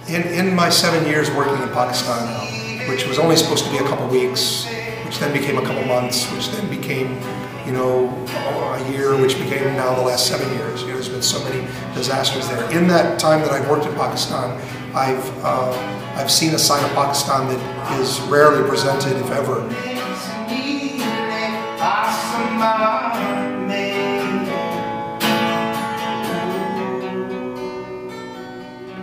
In my 7 years working in Pakistan now, which was only supposed to be a couple weeks, which then became a couple months, which then became, a year, which became now the last 7 years. There's been so many disasters there. In that time that I've worked in Pakistan, I've seen a side of Pakistan that is rarely presented, if ever.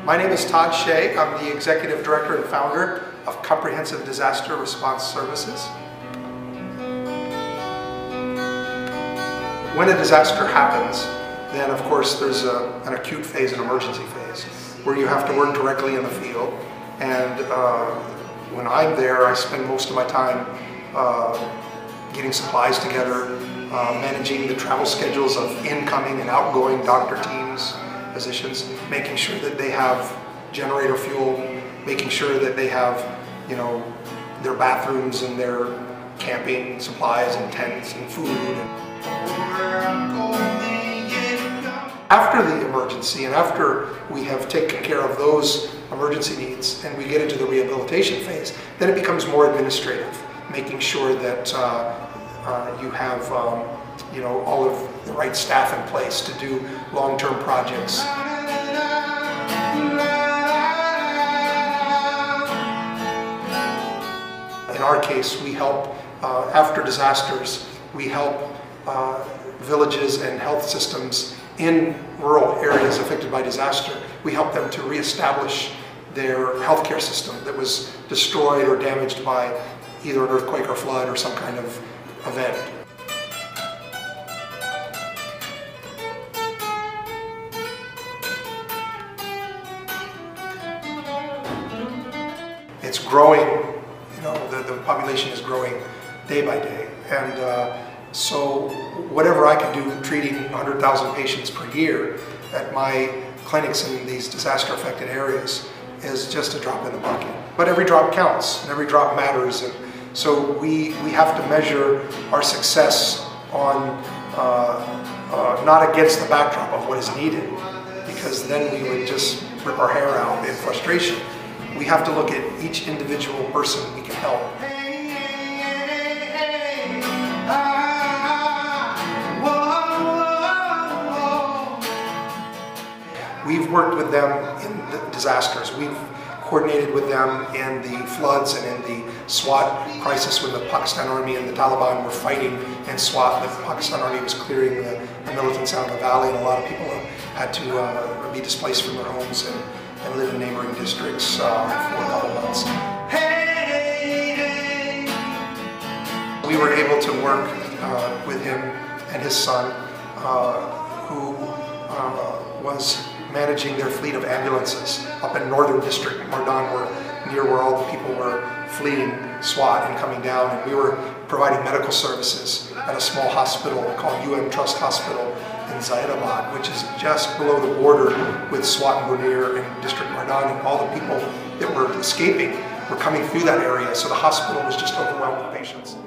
My name is Todd Shea. I'm the Executive Director and Founder of Comprehensive Disaster Response Services. When a disaster happens, then of course there's an acute phase, an emergency phase, where you have to work directly in the field. And when I'm there, I spend most of my time getting supplies together, managing the travel schedules of incoming and outgoing doctor teams, physicians, making sure that they have generator fuel, making sure that they have, their bathrooms and their camping supplies and tents and food. After the emergency and after we have taken care of those emergency needs and we get into the rehabilitation phase, then it becomes more administrative, making sure that you have all of the right staff in place to do long-term projects. In our case, we help, after disasters, we help villages and health systems in rural areas affected by disaster. We help them to reestablish their healthcare system that was destroyed or damaged by either an earthquake or flood or some kind of event. It's growing, the population is growing day by day. And so whatever I can do treating 100,000 patients per year at my clinics in these disaster-affected areas is just a drop in the bucket. But every drop counts, and every drop matters. And so we have to measure our success on not against the backdrop of what is needed, because then we would just rip our hair out in frustration. We have to look at each individual person we can help. We've worked with them in the disasters. We've coordinated with them in the floods and in the Swat crisis when the Pakistan Army and the Taliban were fighting in Swat. The Pakistan Army was clearing the militants out of the valley, and a lot of people had to be displaced from their homes and live in neighboring districts for a couple months. We were able to work with him and his son, who was managing their fleet of ambulances up in northern district, Mardan, near where all the people were fleeing Swat and coming down. And we were providing medical services at a small hospital called Trust Hospital in Muzaffarabad, which is just below the border with Swat and Bunir and District Mardan, and all the people that were escaping were coming through that area, so the hospital was just overwhelmed with patients.